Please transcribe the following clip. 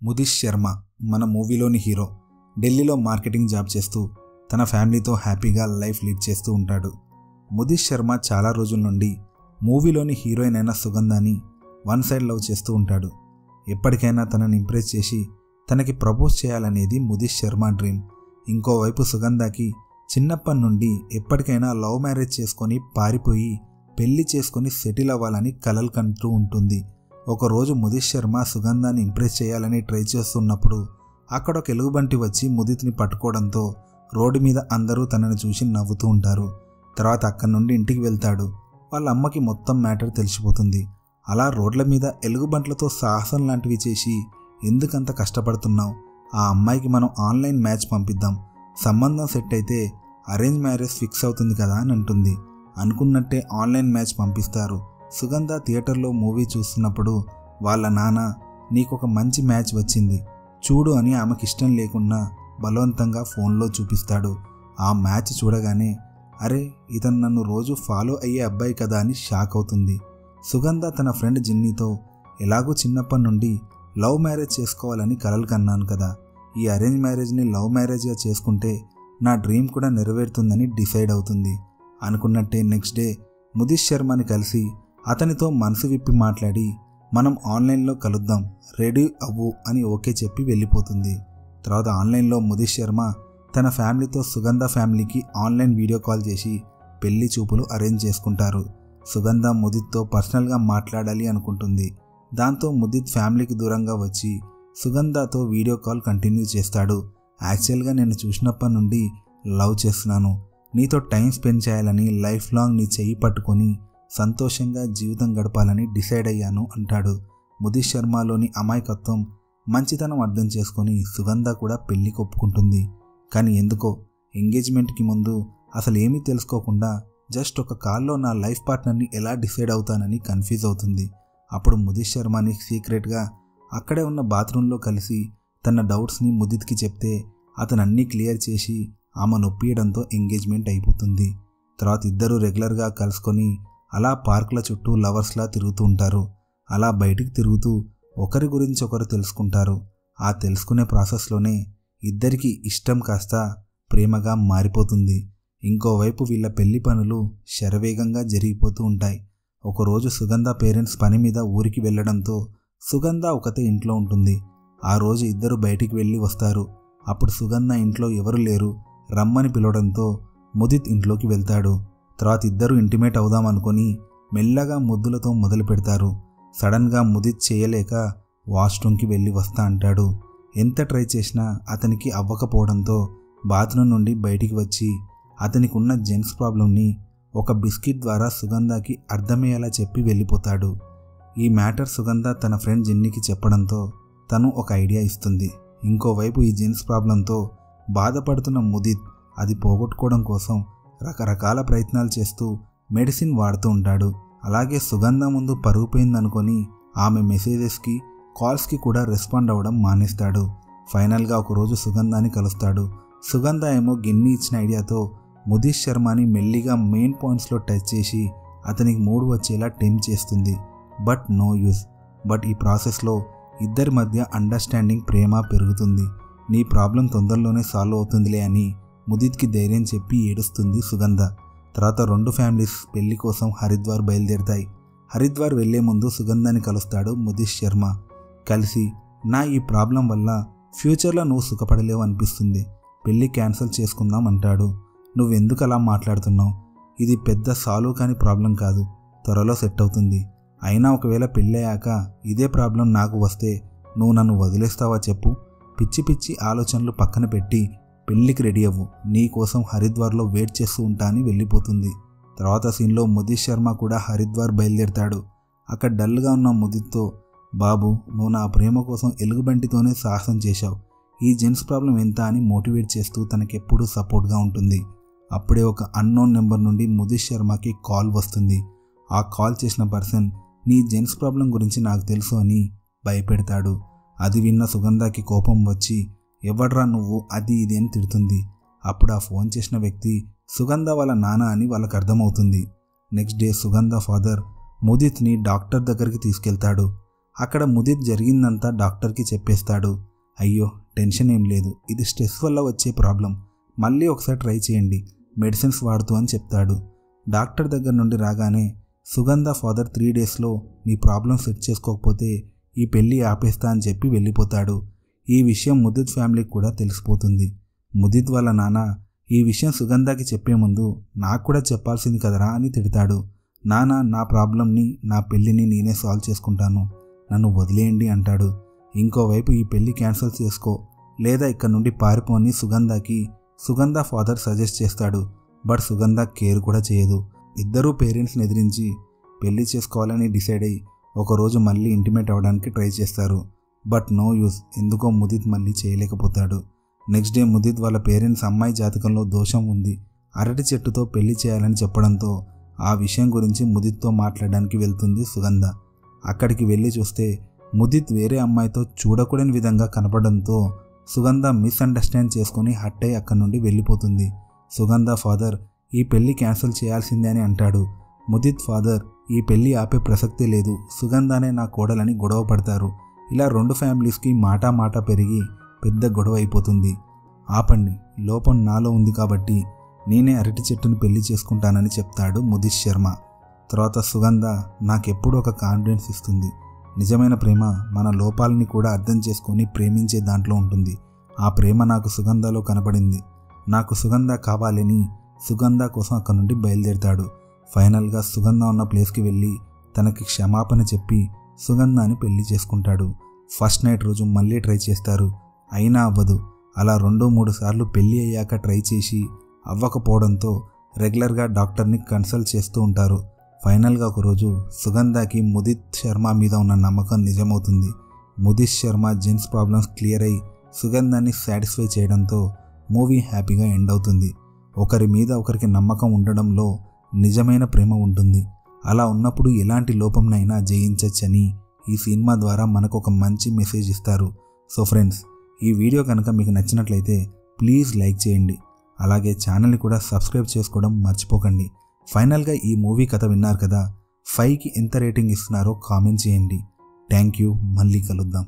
ముదిత్ శర్మ మన మూవీలోని హీరో ఢిల్లీలో marketing job చేస్తూ తన ఫ్యామిలీతో హ్యాపీగా లైఫ్ లీడ్ చేస్తూ ఉంటాడు. ముదిత్ శర్మ చాలా రోజుల నుండి మూవీలోని హీరోయిన్ అయిన సుగంధాని వన్ సైడ్ లవ్ చేస్తూ ఉంటాడు. ఎప్పటికైనా తనని ఇంప్రెస్ చేసి తనకి ప్రపోజ్ చేయాలనేది ముదిత్ శర్మ డ్రీమ్. ఇంకోవైపు సుగంధాకి చిన్నప్పటి నుండి ఎప్పటికైనా లవ్ మ్యారేజ్ చేసుకొని పారిపోయి పెళ్లి చేసుకొని సెటిల్ అవ్వాలని కలలు కంటూ ఉంటుంది. ఒకరోజు ముదిత్ శర్మ సుగంధాన్ని ఇంప్రెస్ చేయాలని ట్రై చేస్తున్నప్పుడు అక్కడ ఒక ఎలుగుబంటి వచ్చి ముదిత్ని పట్టుకోవడంతో రోడ్డు మీద అందరూ తనని చూసి నవ్వుతూ ఉంటారు. తర్వాత అక్కడి నుండి ఇంటికి వెళ్తాడు. వాళ్ళ అమ్మకి మొత్తం మ్యాటర్ తెలిసిపోతుంది. అలా రోడ్ల మీద ఎలుగుబంట్లతో సాహసం లాంటివి చేసి ఎందుకంత కష్టపడుతున్నావు, ఆ అమ్మాయికి మనం ఆన్లైన్ మ్యాచ్ పంపిద్దాం, సంబంధం సెట్ అయితే అరేంజ్ మ్యారేజ్ ఫిక్స్ అవుతుంది కదా అని అంటుంది. అనుకున్నట్టే ఆన్లైన్ మ్యాచ్ పంపిస్తారు. సుగంధ థియేటర్లో మూవీ చూస్తున్నప్పుడు వాళ్ళ నాన్న నీకొక మంచి మ్యాచ్ వచ్చింది చూడు అని ఆమెకి ఇష్టం లేకున్నా బలవంతంగా ఫోన్లో చూపిస్తాడు. ఆ మ్యాచ్ చూడగానే అరే ఇతను నన్ను రోజు ఫాలో అయ్యే అబ్బాయి కదా అని షాక్ అవుతుంది. సుగంధ తన ఫ్రెండ్ జిన్నీతో ఎలాగూ చిన్నప్పటి నుండి లవ్ మ్యారేజ్ చేసుకోవాలని కలలు కన్నాను కదా, ఈ అరేంజ్ మ్యారేజ్ని లవ్ మ్యారేజ్గా చేసుకుంటే నా డ్రీమ్ కూడా నెరవేరుతుందని డిసైడ్ అవుతుంది. అనుకున్నట్టే నెక్స్ట్ డే ముదిత్ శర్మని కలిసి అతనితో మనసు విప్పి మాట్లాడి మనం ఆన్లైన్లో కలుద్దాం, రెడీ అవ్వు అని ఓకే చెప్పి వెళ్ళిపోతుంది. తర్వాత ఆన్లైన్లో ముదిత్ శర్మ తన ఫ్యామిలీతో సుగంధ ఫ్యామిలీకి ఆన్లైన్ వీడియో కాల్ చేసి పెళ్లి చూపులు అరేంజ్ చేసుకుంటారు. సుగంధ ముదిత్తో పర్సనల్గా మాట్లాడాలి అనుకుంటుంది. దాంతో ముదిత్ ఫ్యామిలీకి దూరంగా వచ్చి సుగంధతో వీడియో కాల్ కంటిన్యూ చేస్తాడు. యాక్చువల్గా నేను చూసినప్పటి నుండి లవ్ చేస్తున్నాను, నీతో టైం స్పెండ్ చేయాలని, లైఫ్ లాంగ్ నీ చెయ్యి పట్టుకొని సంతోషంగా జీవితం గడపాలని డిసైడ్ అయ్యాను అంటాడు. ముదిత్ శర్మలోని అమాయకత్వం, మంచితనం అర్థం చేసుకొని సుగంధ కూడా పెళ్లికి ఒప్పుకుంటుంది. కానీ ఎందుకో ఎంగేజ్మెంట్కి ముందు అసలు ఏమీ తెలుసుకోకుండా జస్ట్ ఒక కాల్లో నా లైఫ్ పార్ట్నర్ని ఎలా డిసైడ్ అవుతానని కన్ఫ్యూజ్ అవుతుంది. అప్పుడు ముదిత్ శర్మని సీక్రెట్గా అక్కడే ఉన్న బాత్రూంలో కలిసి తన డౌట్స్ని ముదిత్కి చెప్తే అతను అన్నీ క్లియర్ చేసి ఆమె నొప్పియడంతో ఎంగేజ్మెంట్ అయిపోతుంది. తర్వాత ఇద్దరు రెగ్యులర్గా కలుసుకొని అలా పార్కుల చుట్టూ లవర్స్లా తిరుగుతూ ఉంటారు. అలా బయటికి తిరుగుతూ ఒకరి గురించి ఒకరు తెలుసుకుంటారు. ఆ తెలుసుకునే ప్రాసెస్లోనే ఇద్దరికి ఇష్టం కాస్త ప్రేమగా మారిపోతుంది. ఇంకోవైపు వీళ్ళ పెళ్లి పనులు శరవేగంగా జరిగిపోతూ ఉంటాయి. ఒకరోజు సుగంధ పేరెంట్స్ పని మీద ఊరికి వెళ్లడంతో సుగంధ ఒకతే ఇంట్లో ఉంటుంది. ఆ రోజు ఇద్దరు బయటికి వెళ్ళి వస్తారు. అప్పుడు సుగంధ ఇంట్లో ఎవరు లేరు, రమ్మని పిలవడంతో ముదిత్ ఇంట్లోకి వెళ్తాడు. తర్వాత ఇద్దరు ఇంటిమేట్ అవుదాం అనుకొని మెల్లగా ముద్దులతో మొదలు పెడతారు. సడన్గా ముదిత్ చేయలేక వాష్రూమ్కి వెళ్ళి వస్తా అంటాడు. ఎంత ట్రై చేసినా అతనికి అవ్వకపోవడంతో బాత్రూమ్ నుండి బయటికి వచ్చి అతనికి ఉన్న జెంట్స్ ప్రాబ్లంని ఒక బిస్కెట్ ద్వారా సుగంధకి అర్థమయ్యేలా చెప్పి వెళ్ళిపోతాడు. ఈ మ్యాటర్ సుగంధ తన ఫ్రెండ్ జిన్నీకి చెప్పడంతో తను ఒక ఐడియా ఇస్తుంది. ఇంకోవైపు ఈ జెంట్స్ ప్రాబ్లంతో బాధపడుతున్న ముదిత్ అది పోగొట్టుకోవడం కోసం రకరకాల ప్రయత్నాలు చేస్తూ మెడిసిన్ వాడుతూ ఉంటాడు. అలాగే సుగంధ ముందు పరుగుపోయిందనుకొని ఆమె మెసేజెస్కి, కాల్స్కి కూడా రెస్పాండ్ అవ్వడం మానేస్తాడు. ఫైనల్గా ఒకరోజు సుగంధాని కలుస్తాడు. సుగంధ ఏమో గిన్ని ఇచ్చిన ఐడియాతో ముదిత్ శర్మని మెల్లిగా మెయిన్ పాయింట్స్లో టచ్ చేసి అతనికి మూడు వచ్చేలా టెంప్ చేస్తుంది. But no use. బట్ ఈ ప్రాసెస్లో ఇద్దరి మధ్య అండర్స్టాండింగ్, ప్రేమ పెరుగుతుంది. నీ ప్రాబ్లం తొందరలోనే సాల్వ్ అవుతుందిలే అని ముదిత్కి ధైర్యం చెప్పి ఏడుస్తుంది సుగంధ. తర్వాత రెండు ఫ్యామిలీస్ పెళ్లి కోసం హరిద్వార్ బయలుదేరుతాయి. హరిద్వార్ వెళ్లే ముందు సుగంధాని కలుస్తాడు ముదిత్ శర్మ. కలిసి నా ఈ ప్రాబ్లం వల్ల ఫ్యూచర్లో నువ్వు సుఖపడలేవు అనిపిస్తుంది, పెళ్లి క్యాన్సిల్ చేసుకుందాం అంటాడు. నువ్వెందుకు అలా మాట్లాడుతున్నావు, ఇది పెద్ద సాల్వ్ కాని ప్రాబ్లం కాదు, త్వరలో సెట్ అవుతుంది. అయినా ఒకవేళ పెళ్ళయ్యాక ఇదే ప్రాబ్లం నాకు వస్తే నువ్వు నన్ను వదిలేస్తావా చెప్పు, పిచ్చి పిచ్చి ఆలోచనలు పక్కన పెట్టి పెళ్లికి రెడీ అవ్వు, నీ కోసం హరిద్వార్లో వెయిట్ చేస్తూ ఉంటా అని వెళ్ళిపోతుంది. తర్వాత సీన్లో ముదిత్ శర్మ కూడా హరిద్వార్ బయలుదేరుతాడు. అక్కడ డల్గా ఉన్న ముదిత్తో బాబు నువ్వు నా ప్రేమ కోసం ఎలుగుబంటితోనే సాహసం చేశావు, ఈ జెంట్స్ ప్రాబ్లం ఎంత అని మోటివేట్ చేస్తూ తనకెప్పుడూ సపోర్ట్గా ఉంటుంది. అప్పుడే ఒక అన్నోన్ నెంబర్ నుండి ముదిత్ శర్మకి కాల్ వస్తుంది. ఆ కాల్ చేసిన పర్సన్ నీ జెంట్స్ ప్రాబ్లం గురించి నాకు తెలుసు అని భయపెడతాడు. అది విన్న సుగంధకి కోపం వచ్చి ఎవడ్రా నువ్వు అది ఇది అని తిడుతుంది. అప్పుడు ఆ ఫోన్ చేసిన వ్యక్తి సుగంధ వాళ్ళ నాన్న అని వాళ్ళకి అర్థమవుతుంది. నెక్స్ట్ డే సుగంధ ఫాదర్ ముదిత్ని డాక్టర్ దగ్గరికి తీసుకెళ్తాడు. అక్కడ ముదిత్ జరిగిందంతా డాక్టర్కి చెప్పేస్తాడు. అయ్యో టెన్షన్ ఏం లేదు, ఇది స్ట్రెస్ వల్ల వచ్చే ప్రాబ్లం, మళ్ళీ ఒకసారి ట్రై చేయండి, మెడిసిన్స్ వాడుతూ అని చెప్తాడు. డాక్టర్ దగ్గర నుండి రాగానే సుగంధ ఫాదర్ 3 డేస్లో నీ ప్రాబ్లం సెట్ చేసుకోకపోతే ఈ పెళ్ళి ఆపేస్తా అని చెప్పి వెళ్ళిపోతాడు. ఈ విషయం ముదిత్ ఫ్యామిలీకి కూడా తెలిసిపోతుంది. ముదిత్ వాళ్ళ నాన్న ఈ విషయం సుగంధకి చెప్పే ముందు నాకు కూడా చెప్పాల్సింది కదరా అని తిడతాడు. నాన్న, నా ప్రాబ్లంని, నా పెళ్ళిని నేనే సాల్వ్ చేసుకుంటాను, నన్ను వదిలేయండి అంటాడు. ఇంకోవైపు ఈ పెళ్ళి క్యాన్సిల్ చేసుకో లేదా ఇక్కడ నుండి పారిపోని సుగంధ ఫాదర్ సజెస్ట్ చేస్తాడు. బట్ సుగంధ కేర్ కూడా చేయదు. ఇద్దరూ పేరెంట్స్ని ఎదిరించి పెళ్లి చేసుకోవాలని డిసైడ్ అయ్యి ఒకరోజు మళ్ళీ ఇంటిమేట్ అవ్వడానికి ట్రై చేస్తారు. బట్ నో యూస్, ఎందుకో ముదిత్ మళ్ళీ చేయలేకపోతాడు. నెక్స్ట్ డే ముదిత్ వాళ్ళ పేరెంట్స్ అమ్మాయి జాతకంలో దోషం ఉంది, అరటి చెట్టుతో పెళ్లి చేయాలని చెప్పడంతో ఆ విషయం గురించి ముదిత్తో మాట్లాడడానికి వెళ్తుంది సుగంధ. అక్కడికి వెళ్ళి చూస్తే ముదిత్ వేరే అమ్మాయితో చూడకూడని విధంగా కనపడంతో సుగంధ మిస్అండర్స్టాండ్ చేసుకుని హట్ అయి అక్కడి నుండి వెళ్ళిపోతుంది. సుగంధ ఫాదర్ ఈ పెళ్లి క్యాన్సిల్ చేయాల్సిందే అని అంటాడు. ముదిత్ ఫాదర్ ఈ పెళ్లి ఆపే ప్రసక్తే లేదు, సుగంధనే నా కోడలని గొడవ పడతారు. ఇలా 2 ఫ్యామిలీస్కి మాట పెరిగి పెద్ద గొడవ అయిపోతుంది. ఆపండి, లోపం నాలో ఉంది కాబట్టి నేనే అరటి చెట్టును పెళ్లి చేసుకుంటానని చెప్తాడు ముదిత్ శర్మ. తర్వాత సుగంధ నాకెప్పుడు ఒక కాన్ఫిడెన్స్ ఇస్తుంది, నిజమైన ప్రేమ మన లోపాలని కూడా అర్థం చేసుకొని ప్రేమించే దాంట్లో ఉంటుంది. ఆ ప్రేమ నాకు సుగంధలో కనపడింది, నాకు సుగంధ కావాలని సుగంధ కోసం అక్కడి నుండి బయలుదేరతాడు. ఫైనల్గా సుగంధ ఉన్న ప్లేస్కి వెళ్ళి తనకి క్షమాపణ చెప్పి సుగంధని పెళ్లి చేసుకుంటాడు. ఫస్ట్ నైట్ రోజు మళ్ళీ ట్రై చేస్తారు, అయినా అవ్వదు. అలా 2-3 సార్లు పెళ్ళి అయ్యాక ట్రై చేసి అవ్వకపోవడంతో రెగ్యులర్గా డాక్టర్ని కన్సల్ట్ చేస్తూ ఉంటారు. ఫైనల్గా ఒకరోజు సుగంధకి ముదిత్ శర్మ మీద ఉన్న నమ్మకం నిజమవుతుంది. ముదిత్ శర్మ జెన్స్ ప్రాబ్లమ్స్ క్లియర్ అయ్యి సుగంధాన్ని సాటిస్ఫై చేయడంతో మూవీ హ్యాపీగా ఎండ్ అవుతుంది. ఒకరి మీద ఒకరికి నమ్మకం ఉండడంలో నిజమైన ప్రేమ ఉంటుంది. అలా ఉన్నప్పుడు ఎలాంటి లోపంనైనా జయించచ్చని ఈ సినిమా ద్వారా మనకు ఒక మంచి మెసేజ్ ఇస్తారు. సో ఫ్రెండ్స్, ఈ వీడియో కనుక మీకు నచ్చినట్లయితే ప్లీజ్ లైక్ చేయండి, అలాగే ఛానల్ని కూడా సబ్స్క్రైబ్ చేసుకోవడం మర్చిపోకండి. ఫైనల్గా ఈ మూవీ కథ విన్నారు కదా, 5కి ఎంత రేటింగ్ ఇస్తున్నారో కామెంట్ చేయండి. థ్యాంక్ యూ, మళ్ళీ కలుద్దాం.